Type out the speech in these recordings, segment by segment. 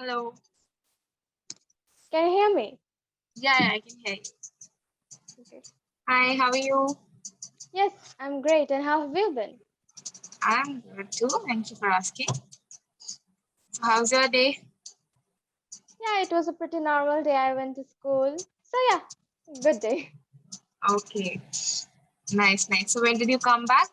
Hello. Can you hear me? Yeah, I can hear you. Okay. Hi, how are you? Yes, I'm great. And how have you been? I'm good too. Thank you for asking. So, how's your day? Yeah, it was a pretty normal day. I went to school. So yeah, good day. Okay. Nice, nice. So, when did you come back?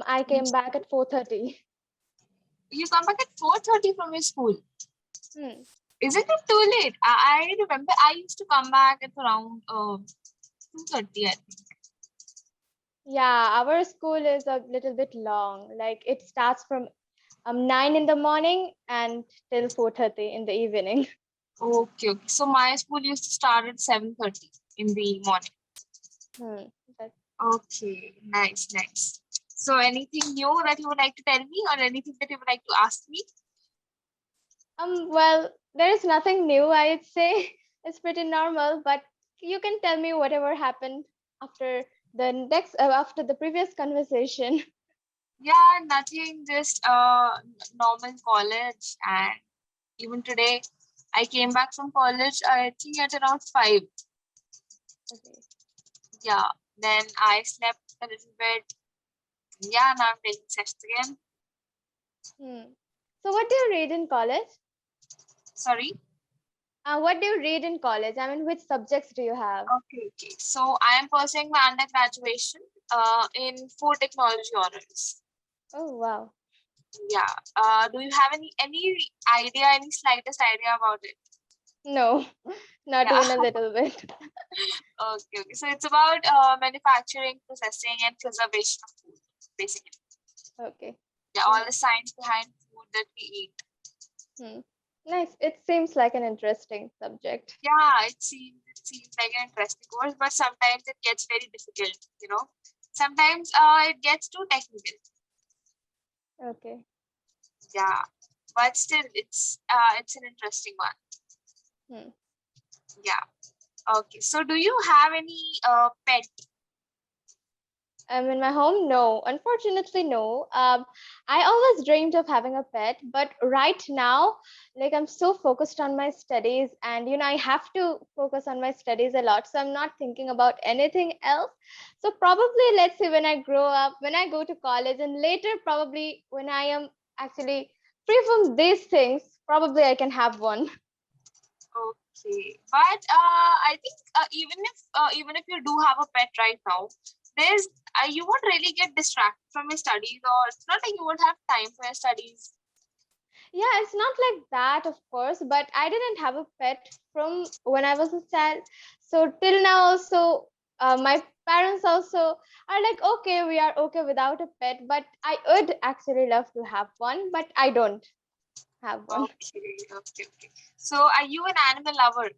I came back at 4:30. You come back at 4:30 from your school. Hmm. Isn't it too late? I remember I used to come back at around 2:30, I think. Yeah, our school is a little bit long. Like it starts from 9 in the morning and till 4:30 in the evening. Okay, okay. So, my school used to start at 7:30 in the morning. Hmm. That, Okay, nice, nice. So, anything new that you would like to tell me or anything that you would like to ask me? well, there is nothing new, I'd say. It's pretty normal, but you can tell me whatever happened after after the previous conversation. Yeah, nothing, just normal college. And even today, I came back from college, I think at around 5. Okay. Yeah, then I slept a little bit. Yeah, now I'm taking sessions again. Hmm. So what do you read in college? Sorry. What do you read in college? I mean, which subjects do you have? Okay, okay. So I am pursuing my undergraduation in food technology honors. Oh, wow. Yeah. Do you have any idea, any slightest idea about it? No, not Yeah. even a little bit. Okay, okay. So it's about manufacturing, processing, and preservation of food, basically. Okay. Yeah, all Nice. the science behind food that we eat. Hmm. Nice. It seems like an interesting subject. Yeah, it seems like an interesting course, but sometimes it gets very difficult. Sometimes it gets too technical. Okay. Yeah, but still it's an interesting one. Hmm. Yeah. Okay. So do you have any pet? In my home, no. Unfortunately, no. I always dreamed of having a pet, but right now, like I'm so focused on my studies, and I have to focus on my studies a lot, so I'm not thinking about anything else. So probably, let's see, when I grow up, when I go to college, and later, probably when I am actually free from these things, probably I can have one. Okay, but I think even if you do have a pet right now, there's you won't really get distracted from your studies, or it's not like you won't have time for your studies. Yeah, it's not like that, of course, but I didn't have a pet from when I was a child. So till now, also, my parents also are like, okay, we are okay without a pet, but I would actually love to have one, but I don't have one. Okay, okay, okay. So are you an animal lover?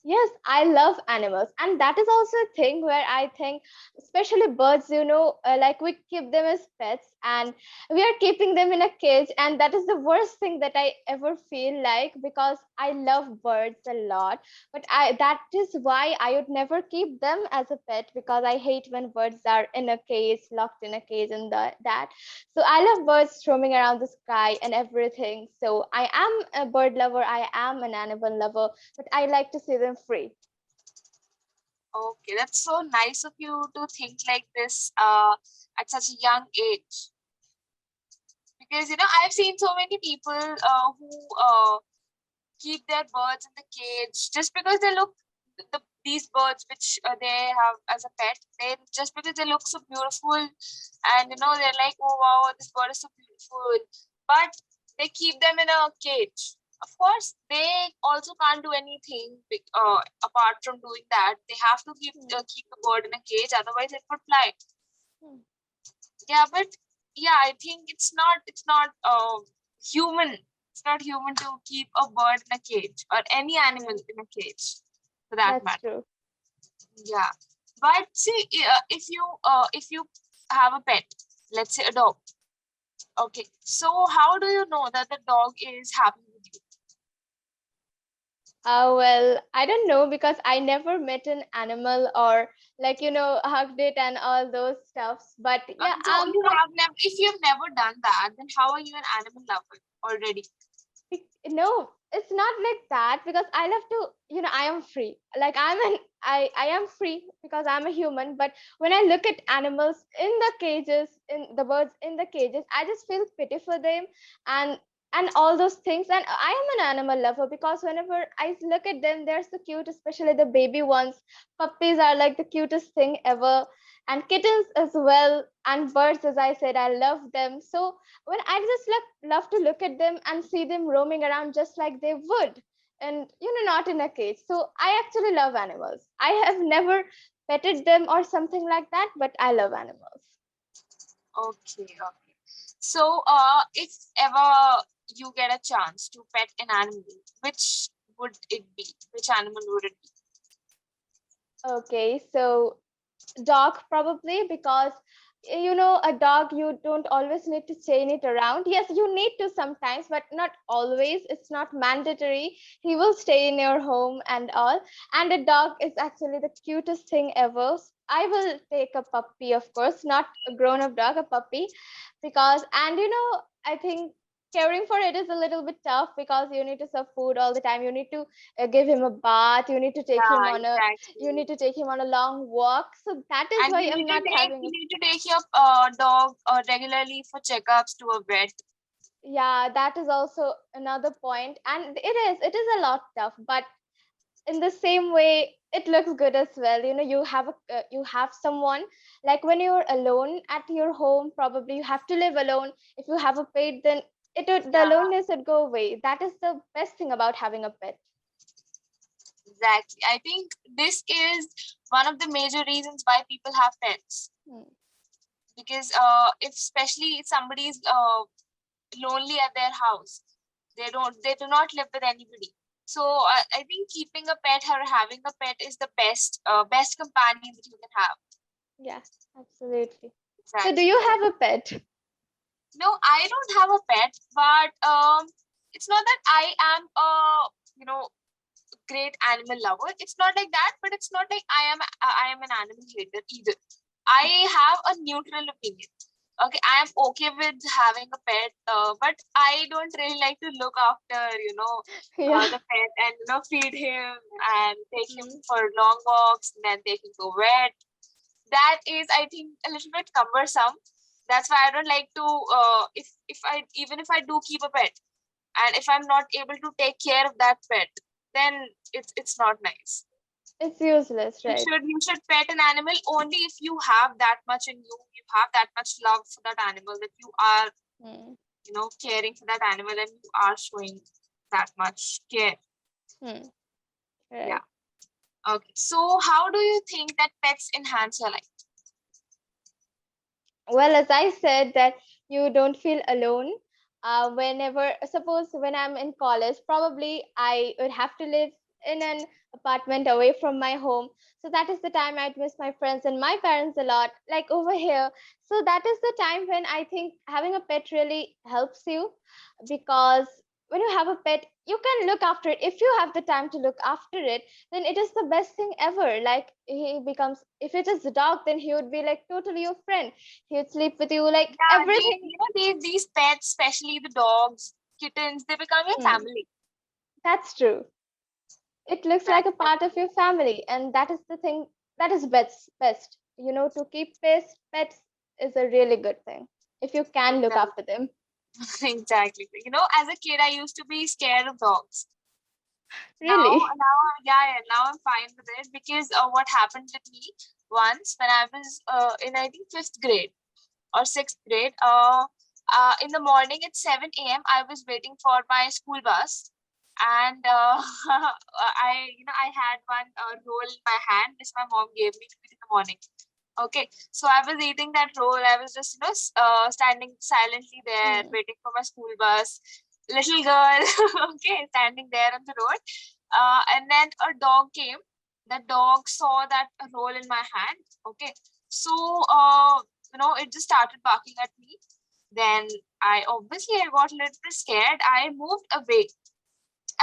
Yes, I love animals, and that is also a thing where I think, especially birds, like we keep them as pets, and we are keeping them in a cage, and that is the worst thing that I ever feel like, because I love birds a lot, but that is why I would never keep them as a pet, because I hate when birds are in a cage, locked in a cage, and that. So I love birds roaming around the sky and everything. So I am a bird lover. I am an animal lover, but I like to see them free. Okay, that's so nice of you to think like this at such a young age. Because I've seen so many people who keep their birds in the cage just because they look these birds which they have as a pet. They just because they look so beautiful, and they're like, oh wow, this bird is so beautiful, but they keep them in a cage. Of course, they also can't do anything apart from doing that. They have to Hmm, keep the bird in a cage, otherwise it would fly. hmm, Yeah, but yeah, I think it's not human. It's not human to keep a bird in a cage or any animal hmm. in a cage for that That's matter. true. Yeah, but see, if you have a pet, let's say a dog. Okay, so how do you know that the dog is happy with you? Well, I don't know, because I never met an animal or, like, hugged it and all those stuffs. But yeah, So you have never. If you've never done that, then how are you an animal lover already? No, it's not like that because I love to, I am free. Like I am free because I'm a human. But when I look at animals in the cages, in the birds in the cages, I just feel pity for them and and all those things. And I am an animal lover because whenever I look at them, they're so cute, especially the baby ones. Puppies are like the cutest thing ever. And kittens as well, and birds, as I said, I love them. So when I just love to look at them and see them roaming around just like they would, and not in a cage. So I actually love animals. I have never petted them or something like that, but I love animals. Okay, okay. So, if ever you get a chance to pet an animal, which would it be? Which animal would it be? Okay, so dog probably because a dog, you don't always need to chain it around. Yes, you need to sometimes, but not always. It's not mandatory. He will stay in your home and all. And a dog is actually the cutest thing ever. I will take a puppy, of course, not a grown up dog, a puppy, because, and I think caring for it is a little bit tough because you need to serve food all the time. You need to give him a bath. You need to take him Yeah, on a you exactly. need to take him on a long walk. So that is And why I'm not having you a, need to take your dog regularly for checkups to a vet. yeah, that is also another point. And it is a lot tough, but in the same way it looks good as well. You have someone, like when you're alone at your home, probably you have to live alone. If you have a pet, then the Yeah, loneliness would go away. That is the best thing about having a pet. exactly. I think this is one of the major reasons why people have pets. Hmm. Because if especially if somebody is lonely at their house, they do not live with anybody. So I think keeping a pet or having a pet is the best companion that you can have. Yeah, absolutely. So do Exactly, you exactly. have a pet? No, I don't have a pet, but it's not that I am a you know great animal lover. It's not like that, but it's not like I am an animal hater either. I have a neutral opinion. Okay, I am okay with having a pet, but I don't really like to look after Yeah. the pet and feed him and take him Mm. for long walks and then take him to vet. That is, I think, a little bit cumbersome. That's why I don't like to. If I even if I do keep a pet, and if I'm not able to take care of that pet, then it's not nice. It's useless, right? You should pet an animal only if you have that much in you. You have that much love for that animal that you are Hmm. caring for that animal and you are showing that much care. Hmm. Yeah. Right. Okay. So how do you think that pets enhance your life? Well, as I said, that you don't feel alone. Whenever, suppose when I'm in college, probably I would have to live in an apartment away from my home. So that is the time I'd miss my friends and my parents a lot, like over here. So that is the time when I think having a pet really helps you, because when you have a pet, you can look after it. If you have the time to look after it, then it is the best thing ever. Like he becomes, if it is a dog, then he would be like totally your friend. He would sleep with you, like Yeah, everything. these pets, especially the dogs, kittens, they become your Hmm, family. that's true. It looks like a Exactly. part of your family, and that is the thing that is best. To keep pets is a really good thing if you can look Exactly. after them. Exactly. As a kid, I used to be scared of dogs. Really. Yeah, now I'm fine with it because what happened with me once when I was in I think fifth grade or sixth grade. In the morning at 7 a.m. I was waiting for my school bus, and I had one roll in my hand which my mom gave me to eat in the morning. Okay, so I was eating that roll. I was just standing silently there Hmm. waiting for my school bus. Little girl, okay, standing there on the road, and then a dog came. The dog saw that roll in my hand. Okay, so it just started barking at me. Then I got a little bit scared. I moved away.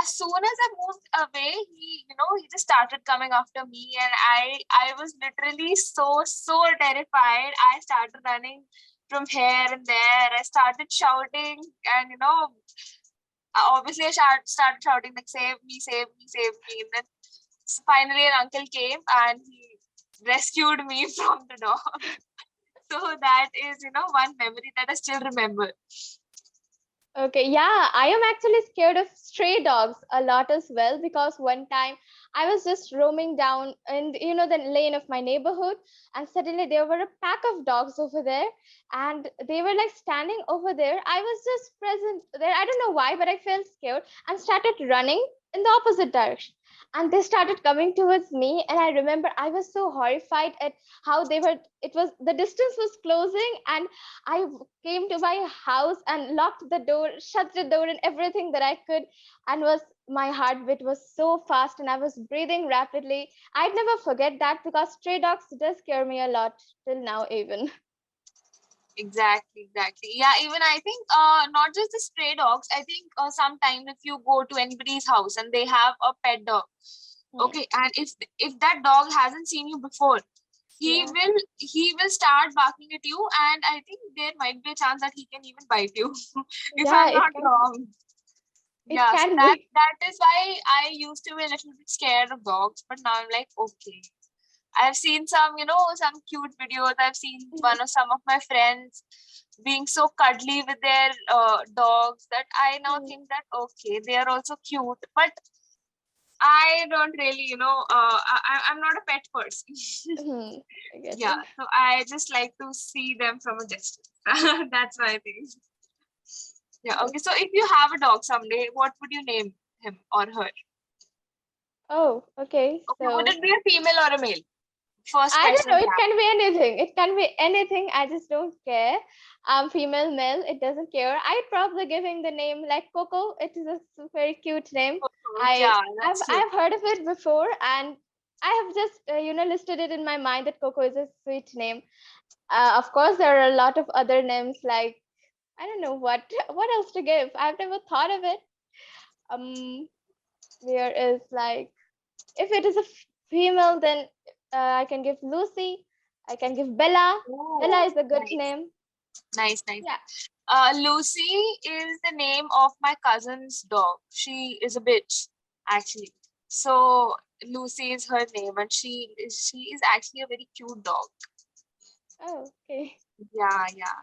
As soon as I moved away, he just started coming after me, and I was literally so terrified. I started running from here and there. I started shouting, and obviously I started shouting like, save me, save me, save me. And then finally an uncle came and he rescued me from the dog. So that is, one memory that I still remember. Okay, yeah, I am actually scared of stray dogs a lot as well, because one time I was just roaming down in the lane of my neighborhood, and suddenly there were a pack of dogs over there, and they were like standing over there. I was just present there. I don't know why, but I felt scared and started running in the opposite direction. And they started coming towards me, and I remember I was so horrified at how they were. It was the distance was closing, and I came to my house and locked the door, shut the door, and everything that I could. And was my heartbeat was so fast, and I was breathing rapidly. I'd never forget that, because stray dogs does scare me a lot till now, even. Exactly, exactly. Yeah, even I think not just the stray dogs. I think sometimes if you go to anybody's house and they have a pet dog, Hmm. okay, and if that dog hasn't seen you before, he Yeah, will start barking at you, and I think there might be a chance that he can even bite you, if yeah, I'm not wrong. it Yeah, so can that be. that is why I used to be a little bit scared of dogs, but now I'm like, okay. I've seen some cute videos. I've seen some of my friends being so cuddly with their dogs that I now Hmm. think that okay, they are also cute, but I don't really, I'm not a pet person. Hmm. I get Yeah, it. so I just like to see them from a distance. That's my thing. Yeah, okay. So if you have a dog someday, what would you name him or her? Oh, okay. Okay, would So it be a female or a male? First I don't question know. we It have. can be anything. It can be anything. I just don't care. Female, male, it doesn't care. I'd probably giving the name like Coco. It is a very cute name. I Yeah, I've that's cute. I've heard of it before, and I have just listed it in my mind that Coco is a sweet name. Of course, there are a lot of other names like I don't know what what else to give. I've never thought of it. There is like if it is a female, then I can give Lucy. I can give Bella. Bella Oh, is a good nice, name. nice, nice. Yeah. Lucy is the name of my cousin's dog. She is a bitch, actually. So Lucy is her name, and she is actually a very cute dog. Oh, okay. Yeah, yeah.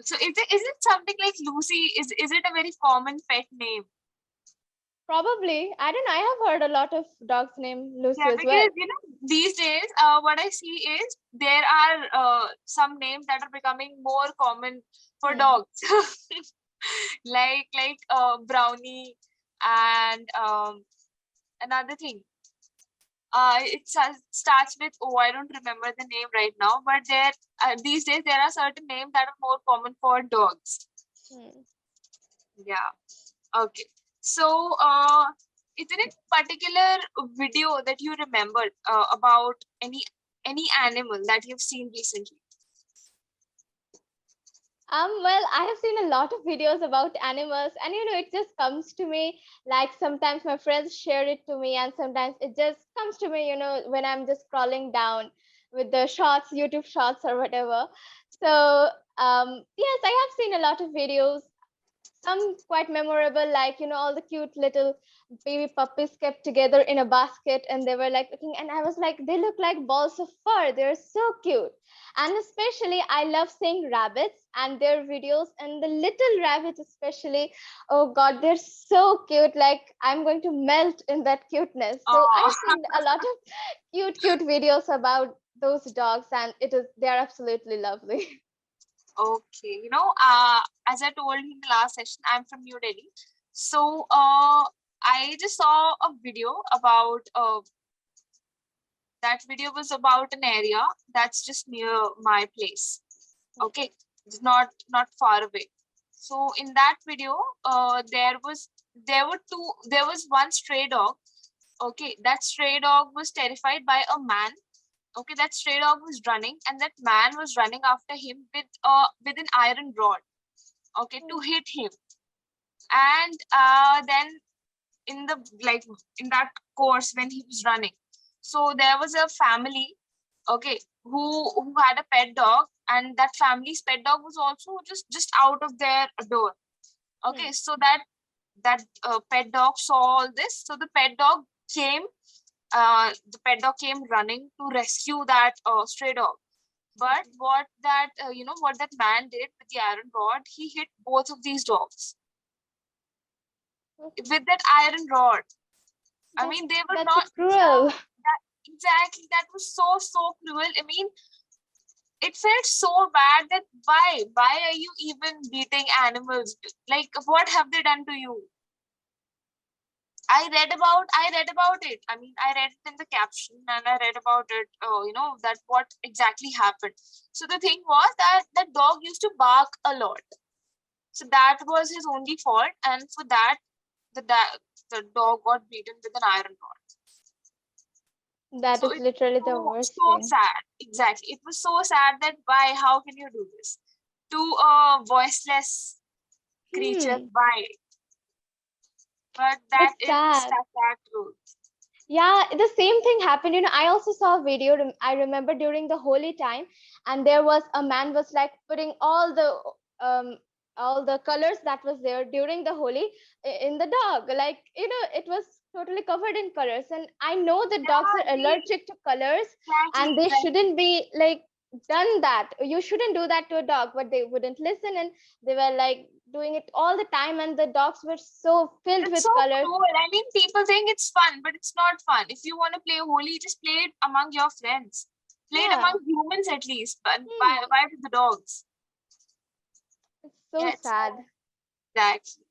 So is it something like Lucy? Is it a very common pet name? Probably. I don't know. I have heard a lot of dogs named Lucy Yeah, as well. because these days, what I see is there are some names that are becoming more common for Hmm. dogs, like Brownie and another thing. Starts with, oh, I don't remember the name right now, but there these days there are certain names that are more common for dogs. Hmm. Yeah. Okay. So, is there any particular video that you remembered about any animal that you've seen recently? Well, I have seen a lot of videos about animals, and it just comes to me like sometimes my friends share it to me, and sometimes it just comes to me, when I'm just scrolling down with the shorts, YouTube shorts or whatever. So, yes, I have seen a lot of videos, some quite memorable, like all the cute little baby puppies kept together in a basket, and they were like looking, and I was like, they look like balls of fur, they're so cute. And especially I love seeing rabbits and their videos, and the little rabbits especially. Oh god, they're so cute, like I'm going to melt in that cuteness. So I Oh, have seen a lot of cute videos about those dogs, and they're absolutely lovely. okay. As I told in the last session, I'm from New Delhi. So, I just saw a video about that video was about an area that's just near my place. Okay, it's not far away. So in that video, there was one stray dog. Okay, that stray dog was terrified by a man. Okay, that stray dog was running, and that man was running after him with an iron rod. Okay, to hit him. And then in the like in that course when he was running, so there was a family, okay, who had a pet dog, and that family's pet dog was also just out of their door. Okay, so that that pet dog saw all this. So the pet dog came running to rescue that stray dog. But what that what that man did with the iron rod, he hit both of these dogs with that iron rod. I mean, they were That's so not. cruel. That, exactly, that was so cruel. I mean, it felt so bad that why are you even beating animals? Like, what have they done to you? I read about it. I mean, I read it in the caption and I read about it, that what exactly happened. So the thing was that the dog used to bark a lot. So that was his only fault. And for that, the dog got beaten with an iron rod. That So is it literally the was worst so thing. sad. Exactly. It was so sad that why, how can you do this to a voiceless creature? Hmm. Why? But that That's is the sad. sad truth. Yeah, the same thing happened. I also saw a video. I remember during the holy time, and there was a man was like putting all the colors that was there during the holy in the dog. Like it was totally covered in colors. And I know that dogs Yeah, are allergic to colors, exactly, and they exactly. shouldn't be like done that. You shouldn't do that to a dog, but they wouldn't listen, and they were like doing it all the time, and the dogs were so filled It's with so colors. cruel. I mean, people think it's fun, but it's not fun. If you want to play Holi, just play it among your friends. Play it Yeah. among humans at least, but Hmm. why with the dogs? It's Yeah, so it's sad. so exactly.